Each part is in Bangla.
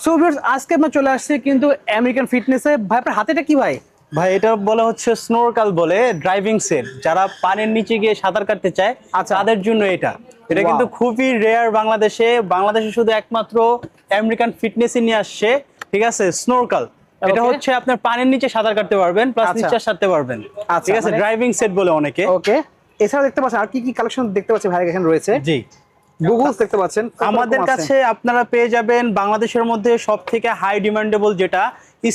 সো ভিউয়ার্স আজকে আমরা চলে আসছি কিন্তু আমেরিকান ফিটনেসে। ভাই আপনার হাতেটা কি ভাই? ভাই এটা বলা হচ্ছে স্নোরকাল বলে, ড্রাইভিং সেট। যারা পানির নিচে গিয়ে সাঁতার কাটতে চায় তাদের জন্য এটা কিন্তু খুবই রেয়ার বাংলাদেশে শুধু একমাত্র আমেরিকান ফিটনেসই নিয়ে আসছে। ঠিক আছে, স্নোরকাল এটা হচ্ছে আপনার পানির নিচে সাঁতার কাটতে পারবেন প্লাস নিচে সাঁততে পারবেন। ঠিক আছে, ড্রাইভিং সেট বলে অনেকে। ওকে, এছাড়া দেখতে পাচ্ছেন আর কি কি কালেকশন দেখতে পাচ্ছেন ভাই এখানে রয়েছে? জি, গুগলস দেখতে পাচ্ছেন আমাদের কাছে আপনারা পেয়ে যাবেন বাংলাদেশের মধ্যে সবথেকে হাই ডিমান্ডেবল যেটা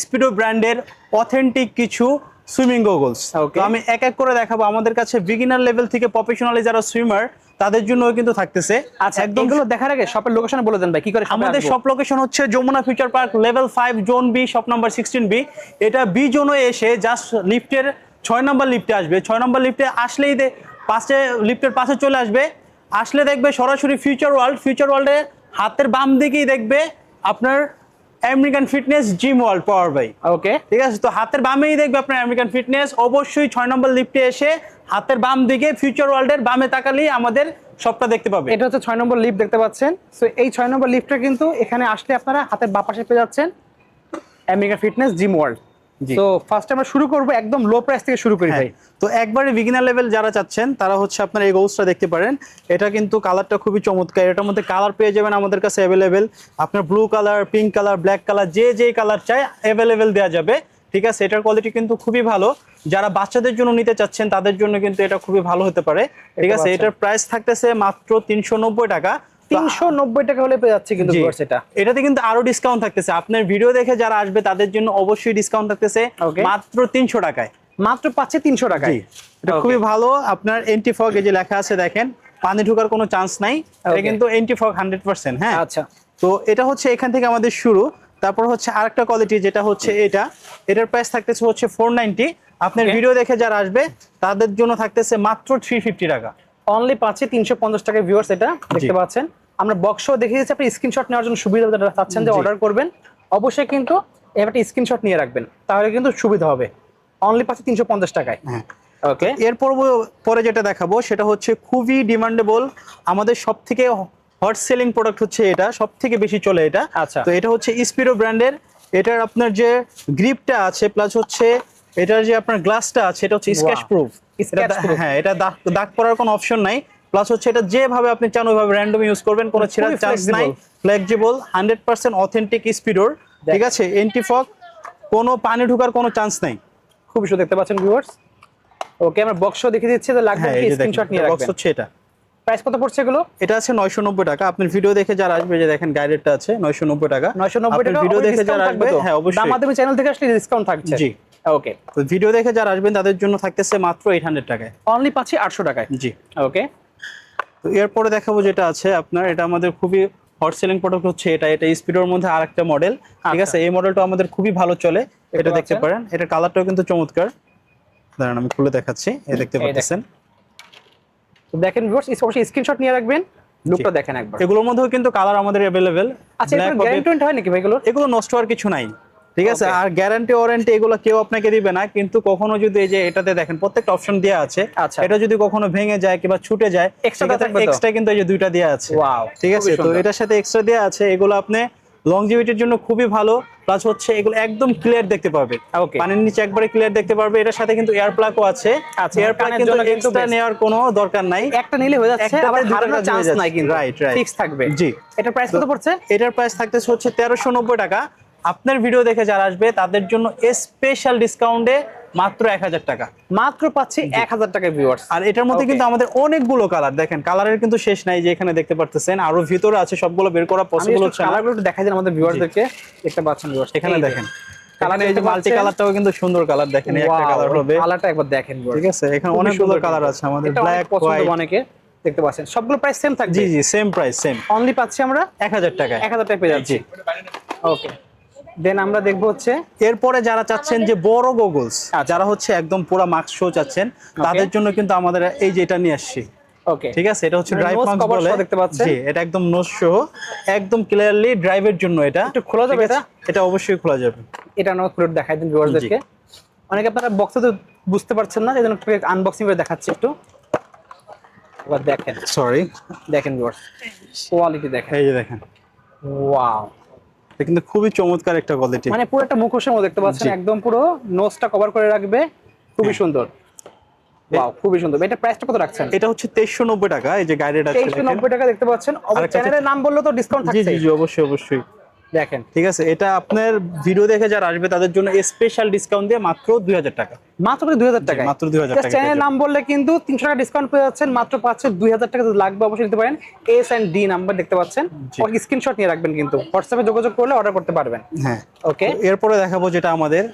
স্পিডো ব্র্যান্ডের অথেন্টিক কিছু সুইমিং গগলস। তো আমি এক এক করে দেখাবো। আমাদের কাছে বিগিনার লেভেল থেকে প্রফেশনালি যারা সুইমার তাদের জন্য কিন্তু থাকতেছে। আচ্ছা, একদম এগুলো দেখার আগে শপের লোকেশন বলে দেন ভাই, কি করে আমাদের শপ লোকেশন হচ্ছে Jamuna Future Park level 5 zone B, shop number 16B। এটা বি জোনে এসে জাস্ট লিফটের 6 নম্বর লিফটে আসবে। 6 নম্বর লিফটে আসলেই পাশে লিফটের পাশে চলে আসবে। আসলে দেখবে সরাসরি ফিউচার ওয়ার্ল্ডের হাতের বাম দিকেই দেখবে আপনার American fitness gym world power বাই। ওকে, ঠিক আছে, তো হাতের বামেই দেখবে আপনার আমেরিকান ফিটনেস। অবশ্যই 6 নম্বর লিফটে এসে হাতের বাম দিকে ফিউচার ওয়ার্ল্ডের বামে তাকালেই আমাদের সবটা দেখতে পাবে। এটা হচ্ছে 6 নম্বর লিফট দেখতে পাচ্ছেন। সো এই 6 নম্বর লিফটটা কিন্তু এখানে আসলে আপনারা হাতের বাম পাশে পেয়ে যাচ্ছেন আমেরিকান ফিটনেস জিম ওয়ার্ল্ড। তো ফার্স্ট আমরা শুরু করব একদম লো প্রাইস থেকে শুরু করি ভাই। তো একবারে বিগিনার লেভেল যারা চাচ্ছেন তারা হচ্ছে আপনার এই গোলসটা দেখতে পারেন। এটা কিন্তু কালারটা খুবই চমৎকার। এটার মধ্যে কালার পেয়ে যাবেন আমাদের কাছে অ্যাভেলেবেল। আপনার blue colour, pink colour, black colour, যে কালার চাই অ্যাভেলেবেল দেওয়া যাবে। ঠিক আছে, এটার কোয়ালিটি কিন্তু খুবই ভালো। যারা বাচ্চাদের জন্য নিতে চাচ্ছেন তাদের জন্য কিন্তু এটা খুবই ভালো হতে পারে। ঠিক আছে, এটার প্রাইস থাকতেছে মাত্র 390 টাকা। 390 টাকা হলে পেয়ে যাচ্ছে কিন্তু ভিউয়ার্স। এটাতে কিন্তু আরো ডিসকাউন্ট থাকতেছে। আপনার ভিডিও দেখে যারা আসবে তাদের জন্য অবশ্যই ডিসকাউন্ট থাকতেছে মাত্র 300 টাকায়। মাত্র পাচ্ছে 300 টাকায়। এটা খুবই ভালো। আপনার এন্টি ফগ এই যে লেখা আছে দেখেন, পানি ঢোকার কোনো চান্স নাই। এটা কিন্তু এন্টি ফগ 100%। হ্যাঁ, আচ্ছা, তো এটা হচ্ছে এখান থেকে আমাদের শুরু। তারপর হচ্ছে আরেকটা কোয়ালিটি যেটা হচ্ছে এটার প্রাইস থাকতেছে হচ্ছে 490। আপনার ভিডিও দেখে যারা আসবে তাদের জন্য থাকতেছে মাত্র 350 টাকা। অনলি পাচ্ছে 350 টাকায় ভিউয়ার্স। এটা দেখতে পাচ্ছেন, আমরা বক্সও দেখিয়ে দিচ্ছি। আপনি স্ক্রিনশট নেওয়ার জন্য সুবিধা চাচ্ছেন যে অর্ডার করবেন, অবশ্যই কিন্তু একটা স্ক্রিনশট নিয়ে রাখবেন, তাহলে কিন্তু সুবিধা হবে। অনলি পাচ্ছে 350 টাকায়। ওকে, এরপর পরে যেটা দেখাবো সেটা হচ্ছে খুবই ডিমান্ডেবল, আমাদের সবথেকে হট সেলিং প্রোডাক্ট হচ্ছে এটা, সবথেকে বেশি চলে এটা। আচ্ছা, তো এটা হচ্ছে স্পিডো ব্র্যান্ডের। এটার আপনার যে গ্রিপটা আছে প্লাস হচ্ছে এটার যে আপনার গ্লাসটা আছে এটা হচ্ছে স্ক্র্যাচ প্রুফ। হ্যাঁ, এটা দাগ পড়ার কোনো অপশন নাই। প্লাস হচ্ছে এটা যেভাবে আপনি চান ওইভাবে র্যান্ডম ইউজ করবেন, কোনো ছেঁড়ার চান্স নাই। ফ্লেক্সিবল, 100% অথেন্টিক স্পিডোর। ঠিক আছে, এন্টি ফগ, কোনো পানি ঢোকার কোনো চান্স নাই। খুব সুন্দর দেখতে পাচ্ছেন ভিউয়ার্স। ওকে, আমরা বক্সও দেখিয়ে দিচ্ছি, তো লাগবে স্ক্রিনশট নিয়ে রাখবেন। বক্স হচ্ছে এটা। প্রাইস কত পড়ছে এগুলো? এটা আছে 990 টাকা। আপনার ভিডিও দেখে যারা আসবে, যে দেখেন গাইডেরটা আছে 990 টাকা। 990 টাকা ভিডিও দেখে যারা আসবে, হ্যাঁ অবশ্যই আমাদের চ্যানেল থেকে আসলে ডিসকাউন্ট থাকছে। জি, ওকে। তো ভিডিও দেখে যারা আসবেন তাদের জন্য থাকতেছে মাত্র 800 টাকায়। অনলি পাচ্ছি 800 টাকায়। জি, ওকে। তো এরপরে দেখাবো যেটা আছে আপনার, এটা আমাদের খুবই হট সেলিং প্রোডাক্ট হচ্ছে এটা স্পিডোর মধ্যে আরেকটা মডেল। ঠিক আছে, এই মডেলটা আমাদের খুবই ভালো চলে। এটা দেখতে পারেন, এটা কালারটাও কিন্তু চমৎকার। দাঁড়ান আমি খুলে দেখাচ্ছি। এই দেখতে পাচ্ছেন, তো দেখেন ভিউয়ার্স, অবশ্যই স্ক্রিনশট নিয়ে রাখবেন। লুকটা দেখেন একবার। এগুলোর মধ্যেও কিন্তু কালার আমাদের अवेलेबल। আচ্ছা, এর গ্যারান্টি হয় নাকি ভাই এগুলো? এগুলো নষ্ট হওয়ার কিছু নাই। ঠিক আছে, আর গ্যারান্টি ওয়ারেন্টি এগুলো কেউ আপনাকে দিবে না। কিন্তু কখনো যদি এই যে এটাতে দেখেন প্রত্যেকটা অপশন দেওয়া আছে, এটা যদি কখনো ভেঙে যায় কিংবা ছুটে যায় এক্সট্রা কিন্তু এই যে দুইটা দেওয়া আছে। ওয়াও, ঠিক আছে, তো এটার সাথে এক্সট্রা দেওয়া আছে। এগুলো আপনি লংজিভিটির জন্য খুবই ভালো। প্লাস হচ্ছে এগুলো একদম ক্লিয়ার দেখতে পারবে, পানির নিচে একবারে ক্লিয়ার দেখতে পারবে। এটার সাথে কিন্তু এয়ার প্লাগও আছে। এয়ার প্লাগ কিন্তু এক্সট্রা নেওয়ার কোনো দরকার নাই, একটা নিলে হয়ে যাচ্ছে, আবার হারানোর চান্স নাই কিন্তু। রাইট, ফিক্স থাকবে। জি, এটার প্রাইস কত পড়ছে? এটার প্রাইস থাকতেছে হচ্ছে 1390 টাকা। আপনার ভিডিও দেখে যারা আসবে তাদের জন্য স্পেশাল ডিসকাউন্টে মাত্র 1000 টাকা। মাত্র পাচ্ছি 1000 টাকা ভিউয়ার্স। আর এটার মধ্যে কিন্তু আমাদের অনেকগুলো কালার, দেখেন কালারের কিন্তু শেষ নাই, যে এখানে দেখতে পারতেছেন আরো ভিতরে আছে, সবগুলো বের করা পসিবল হচ্ছে না। কালারগুলো একটু দেখাই দেন আমাদের ভিউয়ারদেরকে। দেখতে পাচ্ছেন ভিউয়ার্স, এখানে দেখেন কালার, এই যে মাল্টি কালারটাও কিন্তু সুন্দর কালার। দেখেন এই একটা কালার হবে, কালারটা একবার দেখেন ভিউয়ার্স। ঠিক আছে, এখানে অনেকগুলো কালার আছে আমাদের, ব্ল্যাক, হোয়াইট, অনেকে দেখতে পাচ্ছেন। সবগুলো প্রাইস সেম থাকবে? জি জি, সেম প্রাইস, সেম। অনলি পাচ্ছি আমরা 1000 টাকায়। 1000 টাকা পেয়ে যাচ্ছি। ওকে, দেন আমরা দেখবো হচ্ছে এরপরে যারা চাচ্ছেন যে বড় গগলস, যারা হচ্ছে একদম পুরো মাস্ক শো চাচ্ছেন তাদের জন্য কিন্তু আমাদের এই যে এটা নিয়ে আসছি। ওকে, ঠিক আছে, এটা হচ্ছে ড্রাইভ মাস্ক বলে। দেখতে পাচ্ছেন, জি, এটা একদম নোজ সহ একদম ক্লিয়ারলি ড্রাইভের জন্য। এটা একটু খোলা যাবে? এটা অবশ্যই খোলা যাবে। এটা আমরা খুলে দেখাই দিন ভিউয়ারদেরকে। অনেকে আপনারা বক্সে তো বুঝতে পারছেন না, এজন্য একটু আনবক্সিং করে দেখাচ্ছি একটু। এবার দেখেন, সরি, দেখেন ভিউয়ার্স, কোয়ালিটি দেখেন। এই যে দেখেন, ওয়াও, এটা কিন্তু খুবই চমৎকার একটা কোয়ালিটি। মানে পুরো একটা মুখোশের মতো দেখতে পাচ্ছেন, একদম পুরো নোজটা কভার করে রাখবে, খুবই সুন্দর। ওয়াও, খুবই সুন্দর। এটা প্রাইসটা কত রাখছেন? এটা হচ্ছে 2390 টাকা। এই যে গাইডেড আছে 2390 টাকা দেখতে পাচ্ছেন। অবশ্যই চ্যানেলের নাম বললে তো ডিসকাউন্ট জি থাকছে। জি অবশ্যই অবশ্যই দেখেন, ঠিক আছে। এটা আপনার ভিডিও দেখে যারা আসবে তাদের জন্য স্পেশাল ডিসকাউন্ট দিয়ে মাত্র 2000 টাকা। মাত্র 2000 টাকা, মাত্র 2000 টাকা। চ্যানেলের নাম বললে কিন্তু 300 টাকা ডিসকাউন্ট পেয়ে যাচ্ছেন, মাত্র পাচ্ছে 2000 টাকা। লাগবে অবশ্যই নিতে পারেন। এস এন্ড ডি নাম্বার দেখতে পাচ্ছেন, ওকে স্ক্রিনশট নিয়ে রাখবেন, কিন্তু হোয়াটসঅ্যাপে যোগাযোগ করলে অর্ডার করতে পারবেন। হ্যাঁ ওকে, এরপরে দেখাবো যেটা আমাদের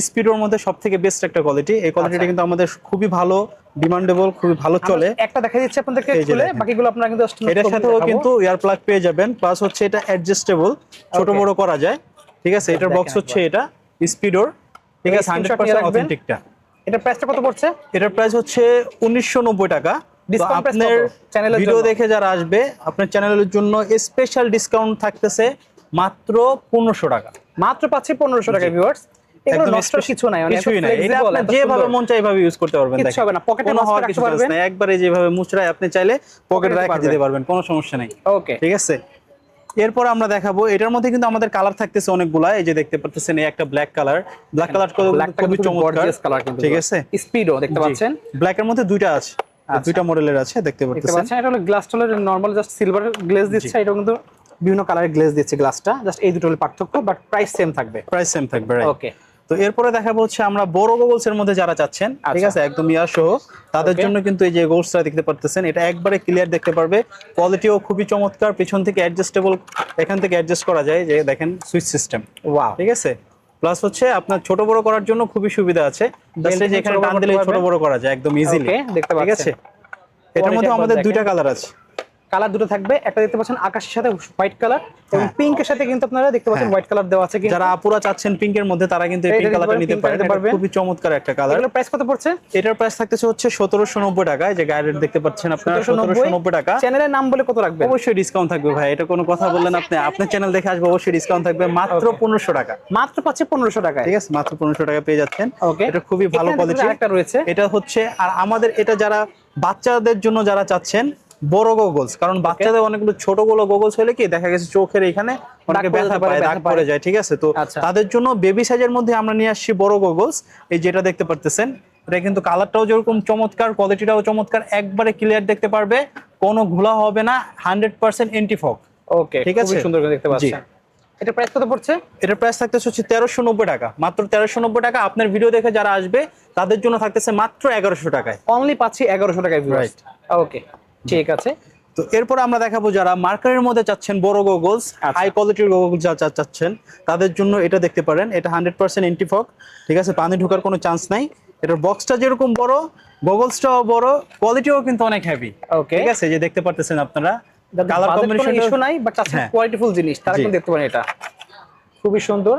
স্পিডোর মধ্যে সবথেকে বেস্ট একটা কোয়ালিটি। এই কোয়ালিটিটা কিন্তু আমাদের খুবই ভালো ডিমান্ডেবল, খুবই ভালো চলে। একটা দেখা দিচ্ছি আপনাদেরকে খুলে, বাকিগুলো আপনারা কিন্তু এটার সাথেও কিন্তু ইয়ার প্লাগ পেয়ে যাবেন, প্লাস হচ্ছে এটা অ্যাডজাস্টেবল, ছোট বড় করা যায়। ঠিক আছে, এটার বক্স হচ্ছে এটা স্পিডোর, ঠিক আছে, 100% অথেন্টিকটা। এটা প্রাইসটা কত পড়ছে? এটার প্রাইস হচ্ছে 1990 টাকা। ডিসকাউন্ট প্রাইস আপনার চ্যানেলের ভিডিও দেখে যারা আসবে আপনার চ্যানেলের জন্য স্পেশাল ডিসকাউন্ট থাকতেছে মাত্র 1500 টাকা। মাত্র পাচ্ছি 1500 টাকা ভিউয়ার্স। এগুলো নষ্ট কিছু নাই, কিছুই নাই। এটা আপনি যেভাবে মন চাই ভাবে ইউজ করতে পারবেন। কিছু হবে না, পকেটে রাখতে পারবেন। একবারে যেভাবে মুচড়ায় আপনি চাইলে পকেটে রেখে দিতে পারবেন, কোনো সমস্যা নাই। ওকে, ঠিক আছে। এরপর আমরা দেখাবো এটার মধ্যে কিন্তু আমাদের কালার থাকতেছে অনেকগুলা। এই যে দেখতে পাচ্ছেন এই একটা ব্ল্যাক কালার, ব্ল্যাক কালার খুবই চমৎকার কালার। ঠিক আছে, স্পিডও দেখতে পাচ্ছেন। ব্ল্যাক এর মধ্যে দুইটা আছে, দুইটা মডেলের আছে, দেখতে পাচ্ছেন। এটা হলো গ্লাস টলের নরমাল জাস্ট সিলভার গ্লেজ দিচ্ছে, এটা কিন্তু বিভিন্ন কালারের গ্লেজ দিচ্ছে গ্লাসটা, জাস্ট এই দুটো হলো পার্থক্য, বাট প্রাইস সেম থাকবে। প্রাইস সেম থাকবে, ওকে। তো এরপরে দেখাবো হচ্ছে আমরা বড় গোগলস এর মধ্যে যারা চাচ্ছেন, ঠিক আছে, একদম ইয়ার সহ, তাদের জন্য কিন্তু এই যে গোগলসটা দেখতে পারতেছেন, এটা একবারে ক্লিয়ার দেখতে পারবে, কোয়ালিটিও খুবই চমৎকার, পিছন থেকে অ্যাডজাস্টেবল, এখান থেকে অ্যাডজাস্ট করা যায়, যে দেখেন সুইচ সিস্টেম। ওয়াও, ঠিক আছে। প্লাস হচ্ছে আপনার ছোট বড় করার জন্য খুবই সুবিধা আছে, জাস্ট এই যে এখানে টান দিলে ছোট বড় করা যায় একদম ইজিলি, দেখতে পাচ্ছেন। ঠিক আছে। এটার মধ্যে আমাদের দুইটা কালার আছে, কালার দুটো থাকবে, একটা দেখতে পাচ্ছেন আকাশের সাথে হোয়াইট কালার, এবং পিঙ্কের সাথে কিন্তু আপনারা দেখতে পাচ্ছেন হোয়াইট কালার দেওয়া আছে। যারা আপুরা চাচ্ছেন পিঙ্কের মধ্যে তারা কিন্তু এই পিঙ্ক কালারটা নিতে পারবেন, খুবই চমৎকার একটা কালার। এটার প্রাইস কত পড়ছে? এটার প্রাইস থাকতেছে হচ্ছে 1790 টাকা। এই যে গাইডেড দেখতে পাচ্ছেন আপনারা, 1790 টাকা। চ্যানেলের নাম বলে কত রাখবেন? অবশ্যই ডিসকাউন্ট থাকবে ভাই, এটা কোনো কথা বললেন আপনি, আপনার চ্যানেল দেখে আসবে, অবশ্যই ডিসকাউন্ট থাকবে মাত্র 1500 টাকা। মাত্র পাচ্ছে 1500 টাকা, ঠিক আছে, মাত্র 1500 টাকা পেয়ে যাচ্ছেন। এটা খুবই ভালো কোয়ালিটি। আরেকটা রয়েছে, এটা হচ্ছে, আর আমাদের এটা যারা বাচ্চাদের জন্য যারা চাচ্ছেন বড় গোগলস, কারণ বাচ্চাদের অনেকগুলো ছোটগুলো গোগলস হলে কি দেখা গেছে চোখের এখানে অনেকে ব্যথা পায়, দাগ পড়ে যায়, ঠিক আছে। তো তাদের জন্য বেবি সাইজের মধ্যে আমরা নিয়ে আসছি বড় গোগলস, এই যেটা দেখতে পারতেছেন। এটা কিন্তু কালারটাও যেরকম চমৎকার, কোয়ালিটিটাও চমৎকার, একবারে ক্লিয়ার দেখতে পারবে, কোনো ঘোলা হবে না, 100% এন্টি ফগ। ওকে, ঠিক আছে, সুন্দর করে দেখতে পাচ্ছেন। এটা প্রাইস কত পড়ছে? এটার প্রাইস থাকতেছে হচ্ছে 1390 টাকা, মাত্র 1390 টাকা। আপনার ভিডিও দেখে যারা আসবে তাদের জন্য থাকতেছে মাত্র 1100 টাকায়। অনলি পাচ্ছি 1100 টাকায়। রাইট, ওকে, ঠিক আছে। তো এরপর আমরা দেখাবো যারা মার্কারের মধ্যে চাচ্ছেন বড় গোগলস, হাই কোয়ালিটির গোগলস যারা চাচ্ছেন তাদের জন্য এটা দেখতে পারেন। এটা 100% এন্টি ফগ, ঠিক আছে, পানি ঢোকার কোনো চান্স নাই। এটার বক্সটা যেরকম বড়, গোগলসটাও বড়, কোয়ালিটিও কিন্তু অনেক হেভি। ওকে, ঠিক আছে, যে দেখতে পারতেছেন আপনারা, কালার কম্বিনেশন ইস্যু নাই, বাট চাচ্ছেন কোয়ালিটিফুল জিনিস, তারা কিন্তু দেখতে পারেন। এটা খুবই সুন্দর।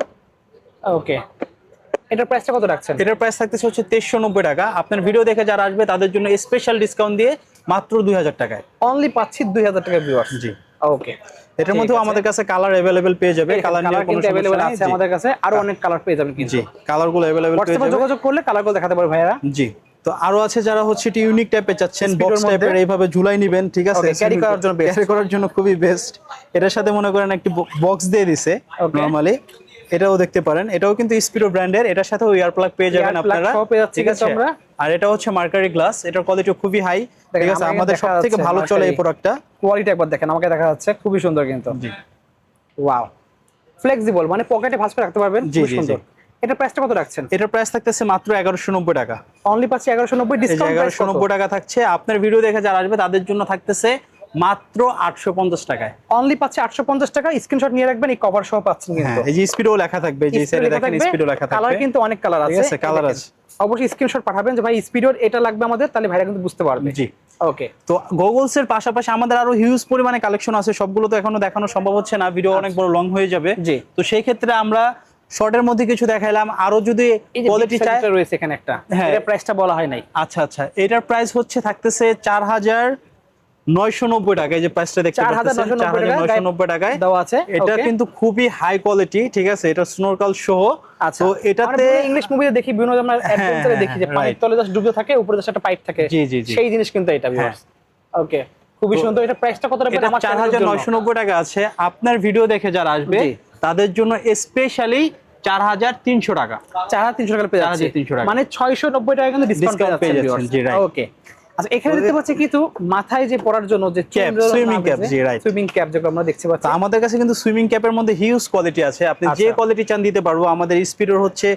ওকে, এটার প্রাইসটা কত রাখছেন? এটার প্রাইস থাকতেছে হচ্ছে 2390 টাকা। আপনার ভিডিও দেখে যারা আসবে তাদের জন্য স্পেশাল ডিসকাউন্ট দিয়ে মাত্র 2000 টাকায়। অনলি পাচ্ছি 2000 টাকা ভিউয়ার্স। জি, ওকে। এটার মধ্যেও আমাদের কাছে কালার अवेलेबल পেয়ে যাবে, কালার নিয়ে কোনো সমস্যা আছে আমাদের কাছে, আরো অনেক কালার পেয়ে যাবেন কিন্তু। জি, কালারগুলো अवेलेबल পেয়ে যাবেন, যোগাযোগ করলে কালারগুলো দেখাতে পারবে ভাইরা। জি। তো আরো আছে যারা হচ্ছে একটু ইউনিক টাইপের চাচ্ছেন, বক্স টাইপের, এইভাবে ঝুলাই নেবেন, ঠিক আছে, ক্যারি করার জন্য খুবই বেস্ট। এটার সাথে মনে করেন একটি বক্স দিয়ে দিছে নরমালি, এটাও দেখতে পারেন। এটাও কিন্তু স্পিডো ব্র্যান্ডের, এটার সাথে ইয়ার প্লাগ পেয়ে যাবেন আপনারা, ঠিক আছে। আর এটা হচ্ছে মার্কারি গ্লাস, এটার কোয়ালিটি খুবই হাই, ঠিক আছে, আমাদের সবথেকে ভালো চলে এই প্রোডাক্টটা। কোয়ালিটি একবার দেখেন, আমাকে দেখা যাচ্ছে খুবই সুন্দর কিন্তু। জি, ওয়াও, ফ্লেক্সিবল, মানে পকেটে ভাঁজ করে রাখতে পারবেন, খুব সুন্দর। এটা প্রাইসটা কত রাখছেন? এটার প্রাইস থাকতেছে মাত্র 1190 টাকা। অনলি পাচ্ছি 1190, ডিসকাউন্ট 1190 টাকা থাকছে। আপনার ভিডিও দেখে যারা আসবে তাদের জন্য থাকতেছে মাত্র 850 টাকায়। অনলি পাচ্ছে 850 টাকা। স্ক্রিনশট নিয়ে রাখবেন, এই কভার সহ পাচ্ছেন কিন্তু। এই যে স্পিডও লেখা থাকবে, যে সাইডে দেখেন স্পিডও লেখা থাকবে। কালার কিন্তু অনেক কালার আছে, ঠিক আছে, কালার আছে। অবশ্যই স্ক্রিনশট পাঠাবেন যে ভাই স্পিডোর এটা লাগবে আমাদের, তাহলে ভাইরা কিন্তু বুঝতে পারবে। জি, ওকে। তো গোগলস এর পাশাপাশি আমাদের আরো হিউজ পরিমাণে কালেকশন আছে, সবগুলো তো এখনো দেখানো সম্ভব হচ্ছে না, ভিডিও অনেক বড় লং হয়ে যাবে। জি, তো সেই ক্ষেত্রে আমরা শর্টের মধ্যে কিছু দেখাইলাম। আরো যদি কোয়ালিটি চাই, রয়েছে এখানে একটা, এর প্রাইসটা বলা হয় নাই। আচ্ছা আচ্ছা, এটার প্রাইস হচ্ছে থাকতেছে 4990 টাকা। এই যে প্রাইসটা দেখতে পাচ্ছেন 4990 টাকায় দেওয়া আছে। এটা কিন্তু খুবই হাই কোয়ালিটি, ঠিক আছে, এটা স্নোরকেল সহ। তো এটাতে ইংলিশ মুভিতে দেখি, বিভিন্ন আমরা অ্যাডভেঞ্চারে দেখি যে পানির তলে জাস্ট ডুবে থাকে, উপরে জাস্ট একটা পাইপ থাকে, সেই জিনিস কিন্তু এটা ভিউয়ার্স। ওকে, খুবই সুন্দর। এটা প্রাইসটা কত রাখবেন? আমার 4990 টাকা আছে। আপনার ভিডিও দেখে যারা আসবে তাদের জন্য স্পেশালি 4300 টাকা। 4300 টাকা পেয়ে যাচ্ছে, 4300 টাকা, মানে 690 টাকা কিন্তু ডিসকাউন্ট পেয়ে যাচ্ছেন। জি রাইট। ওকে, আচ্ছা এখানে দেখতে পাচ্ছি কিন্তু মাথায় যে পরার জন্য যে ক্যাপ, সুইমিং ক্যাপ, জি রাইট, সুইমিং ক্যাপ যেগুলো আমরা দেখতে পাচ্ছি। আমাদের কাছে কিন্তু সুইমিং ক্যাপের মধ্যে হিউজ কোয়ালিটি আছে, আপনি যে কোয়ালিটি চান দিতে পারবো। আমাদের স্পিডোর হচ্ছে,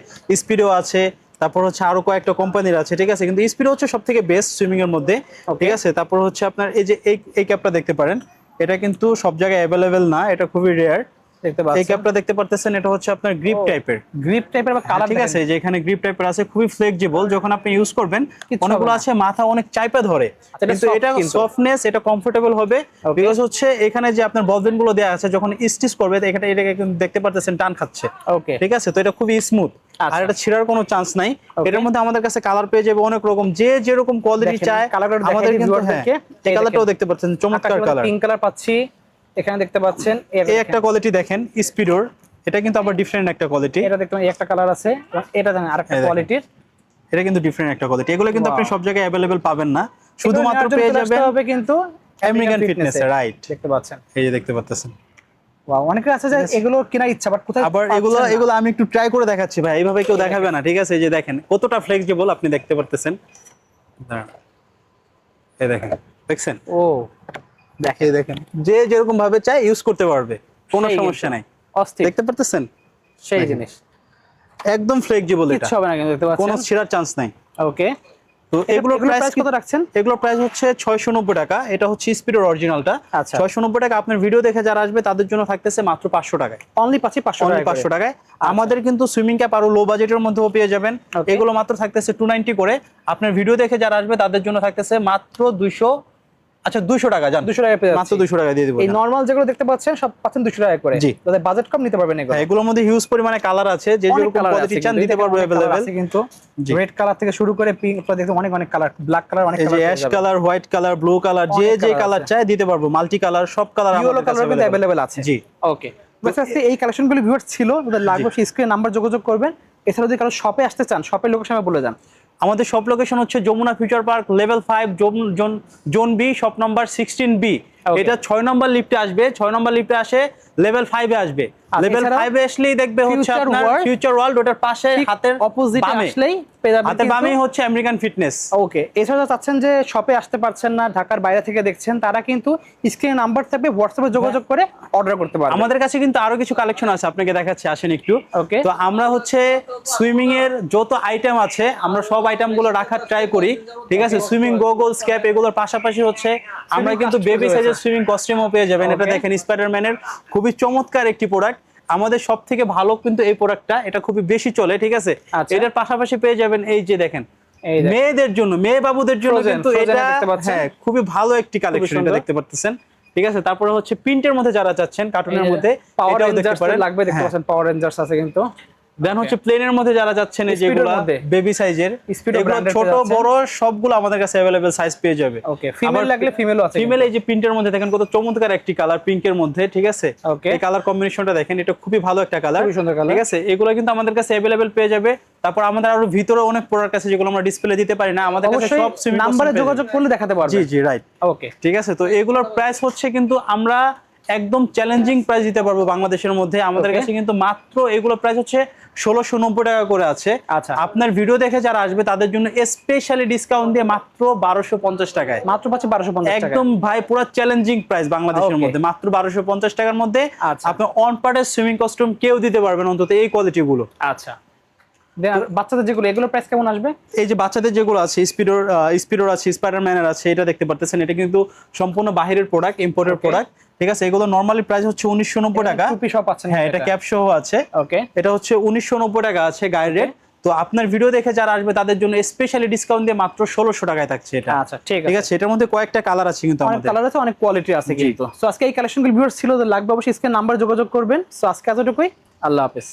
স্পিডো আছে, তারপর হচ্ছে আরো কয়েকটা কোম্পানির আছে, ঠিক আছে, কিন্তু স্পিডো হচ্ছে সবথেকে বেস্ট সুইমিং এর মধ্যে, ঠিক আছে। তারপর হচ্ছে আপনার এই যে এই ক্যাপটা দেখতে পারেন, এটা কিন্তু সব জায়গায় অ্যাভেলেবেল না, এটা খুবই রেয়ার। দেখতে পাচ্ছেন এই ক্যাপটা দেখতে পারতেছেন, এটা হচ্ছে আপনার গ্রিপ টাইপের, বা কালার, ঠিক আছে, যে এখানে গ্রিপ টাইপের আছে, খুবই ফ্লেক্সিবল, যখন আপনি ইউজ করবেন অনেকগুলো আছে মাথা অনেক চাইপা ধরে, কিন্তু এটা সফটনেস, এটা কমফোর্টেবল হবে, বিকজ হচ্ছে এখানে যে আপনার বলবেন গুলো দেয়া আছে, যখন স্টিচ করবে এটাকে কিন্তু দেখতে পারতেছেন টান খাচ্ছে, ওকে, ঠিক আছে, তো এটা খুবই স্মুথ, আর এটা ছিঁড়ার কোনো চান্স নাই। এটার মধ্যে আমাদের কাছে কালার পেয়ে যাবে অনেক রকম, যে যেরকম কোয়ালিটি চায় আমাদের কিন্তু, এই কালারটাও দেখতে পাচ্ছেন, চমৎকার কালার, পিঙ্ক কালার পাচ্ছি এখানে দেখতে পাচ্ছেন। এই একটা কোয়ালিটি দেখেন স্পিডোর, এটা কিন্তু আবার ডিফারেন্ট একটা কোয়ালিটি, এটা দেখতে একটা কালার আছে, এটা জানেন আরেকটা কোয়ালিটির, এটা কিন্তু ডিফারেন্ট একটা কোয়ালিটি। এগুলো কিন্তু আপনি সব জায়গায় अवेलेबल পাবেন না, শুধুমাত্র পেয়ে যাবেন হবে কিন্তু আমেরিকান ফিটনেস, রাইট, দেখতে পাচ্ছেন, এই যে দেখতে পাচ্ছেন। ওয়াও, অনেকের আছে যে এগুলো কেনার ইচ্ছা, বাট কোথায়, আবার এগুলো আমি একটু ট্রাই করে দেখাচ্ছি ভাই, এইভাবে কেউ দেখাবে না, ঠিক আছে, এই যে দেখেন কতটা ফ্লেক্সিবল, আপনি দেখতে পারতেছেন, এই দেখেন, দেখছেন, ও দেখেন, যে যেরকম ভাবে চায় ইউজ করতে পারবে, কোনো সমস্যা নাই, দেখতে পারতেছেন, সেই জিনিস একদম ফ্লেক্সিবল, এটা কিছু হবে না কিন্তু, দেখতে পাচ্ছেন, কোনো ছিঁড়ার চান্স নাই। ওকে, তো এগুলোর প্রাইস কত রাখছেন? এগুলোর প্রাইস হচ্ছে 690 টাকা, এটা হচ্ছে স্পিডের অরিজিনালটা, 690 টাকা। আপনার ভিডিও দেখে যারা আসবে তাদের জন্য থাকতেছে মাত্র 500 টাকায়, অনলি 500 টাকায়। আমাদের কিন্তু সুইমিং ক্যাপ আরো লো বাজেটের মধ্যেও পেয়ে যাবেন, এগুলো মাত্র থাকতেছে 290 করে। আপনার ভিডিও দেখে যারা আসবে তাদের জন্য থাকতেছে মাত্র 200, আচ্ছা 200 টাকা, জান 200 টাকা পেয়ে যাচ্ছে, মাত্র 200 টাকা দিয়ে দিব। এই নরমাল যেগুলো দেখতে পাচ্ছেন সব পাচ্ছেন 200 টাকা করে, যাদের বাজেট কম নিতে পারবেন এগুলো। এগুলোর মধ্যে হিউজ পরিমাণে কালার আছে, যে যেরকম কোয়ালিটি চান দিতে পারবো अवेलेबल আছে, কিন্তু রেড কালার থেকে শুরু করে পিঙ্ক, আপনারা দেখতে অনেক কালার, ব্ল্যাক কালার, অনেক colour, ash colour, white colour, blue colour, যে যে কালার চাই দিতে পারবো, মাল্টি কালার, সব কালার ইয়েলো কালার কিন্তু अवेलेबल আছে। জি, ওকে, বাস আজকে এই কালেকশনগুলো ভিউয়ার্স ছিল, যাদের লাগবে সেই স্ক্রিনে নাম্বার যোগাযোগ করবেন। এছাড়া যদি কারো শপে আসতে চান, শপের লোকেশন বলে যান। আমাদের শপ লোকেশন হচ্ছে Jamuna Future Park level 5 zone B, shop number 16B। এটা 6 নম্বর লিফটে আসবে, 6 নম্বর লিফটে আসে লেভেল 5 এ আসবে, লেভেল 5 এ আসলেই দেখবে হচ্ছে আপনার ফিউচার ওয়ার্ল্ড, ওটার পাশে হাতের অপোজিটে আসলেই পেয়ে যাবেন, হাতের বামেই হচ্ছে আমেরিকান ফিটনেস। ওকে, এছাড়া চাচ্ছেন যে শপে আসতে পারছেন না, ঢাকার বাইরে থেকে দেখছেন, তারা কিন্তু স্ক্রিনে নাম্বার থাকবে, হোয়াটসঅ্যাপে যোগাযোগ করে অর্ডার করতে পারবেন। আমাদের কাছে কিন্তু আরো কিছু কালেকশন আছে, আপনাকে দেখাচ্ছি, আসেন একটু। ওকে, তো আমরা হচ্ছে সুইমিং এর যত আইটেম আছে আমরা সব আইটেমগুলো রাখার ট্রাই করি, ঠিক আছে। সুইমিং গগলস, ক্যাপ, এগুলোর পাশাপাশি হচ্ছে আমরা কিন্তু বেবি সাইজের সুইমিং কস্টিউমও পেয়ে যাবেন। এটা দেখেন স্পাইডারম্যানের খুবই চমৎকার একটি প্রোডাক্ট, আমাদের সব থেকে ভালো কিন্তু এই প্রোডাক্টটা, এটা খুবই বেশি চলে, ঠিক আছে। এটার পাশাপাশি পেয়ে যাবেন এই যে দেখেন মেয়েদের জন্য, মেয়ে বাবুদের জন্য কিন্তু এটা, হ্যাঁ, খুবই ভালো একটি কালেকশন, এটা দেখতে পাচ্ছেন, ঠিক আছে। তারপরে হচ্ছে প্রিন্টের মধ্যে যারা চাচ্ছেন, কার্টুনের মধ্যে, এটাও দেখতে পারেন, লাগবে, দেখতে পাচ্ছেন পাওয়ার রেঞ্জার্স আছে কিন্তু। দেন হচ্ছে প্লেনের মধ্যে যারা যাচ্ছেন, এই যেগুলো বেবি সাইজের, এগুলো ছোট বড় সবগুলো আমাদের কাছে अवेलेबल সাইজ পেয়ে যাবে। ওকে, ফিমেল লাগলে ফিমেলও আছে, ফিমেল এই যে প্রিন্টের মধ্যে দেখেন কত চমৎকার একটি কালার, পিঙ্কের মধ্যে, ঠিক আছে। এই কালার কম্বিনেশনটা দেখেন, এটা খুবই ভালো একটা কালার, খুবই সুন্দর কালার, ঠিক আছে। এগুলো কিন্তু আমাদের কাছে अवेलेबल পেয়ে যাবে। তারপর আমাদের আরো ভিতরে অনেক প্রোডাক্ট আছে যেগুলো আমরা ডিসপ্লে দিতে পারি না, আমাদের কাছে সব নাম্বারে যোগাযোগ করলে দেখাতে পারবে। জি জি, রাইট, ওকে, ঠিক আছে। তো এগুলোর প্রাইস হচ্ছে কিন্তু আমরা একদম চ্যালেঞ্জিং প্রাইস দিতে পারবো বাংলাদেশের মধ্যে, আমাদের কাছে কিন্তু মাত্র এগুলো প্রাইস হচ্ছে 1690 টাকা করে আছে। আচ্ছা, আপনার ভিডিও দেখে যারা আসবে তাদের জন্য স্পেশালি ডিসকাউন্ট দিয়ে মাত্র 1250 টাকায়, মাত্র পাচ্ছে 1250 টাকা, একদম ভাই পুরো চ্যালেঞ্জিং প্রাইস বাংলাদেশের মধ্যে, মাত্র 1250 টাকার মধ্যে আপনি অন পার্টের সুইমিং কস্টিউম কেউ দিতে পারবেন অন্তত এই কোয়ালিটি গুলো। আচ্ছা, বাচ্চাদের যেগুলো, এগুলোর প্রাইস কেমন আসবে? এই যে বাচ্চাদের যেগুলো আছে, স্পিডোর আছে, স্পাইডারম্যানের আছে, এটা দেখতে পারতেছেন, এটা কিন্তু সম্পূর্ণ বাহিরের প্রোডাক্ট, ইম্পোর্টেড প্রোডাক্ট, ঠিক আছে। এগুলো নরমালি প্রাইস হচ্ছে 1990 টাকা, টুপি সব পাচ্ছেন, হ্যাঁ, এটা ক্যাপ সহ আছে। ওকে, এটা হচ্ছে 1990 টাকা আছে গাইড রেট। তো আপনার ভিডিও দেখে যারা আসবে তাদের জন্য স্পেশালি ডিসকাউন্ট দিয়ে মাত্র 1600 টাকায় থাকছে এটা। আচ্ছা, ঠিক আছে। এটার মধ্যে কয়েকটা কালার আছে, কিন্তু আমাদের কালার আছে, অনেক কোয়ালিটি আছে কিন্তু। সো আজকে এই কালেকশনগুলো ভিউয়ার্স ছিল, লাগবে অবশ্যই স্ক্রিনে নাম্বার যোগাযোগ করবেন। সো আজকে এতটুকুই, আল্লাহ হাফেজ।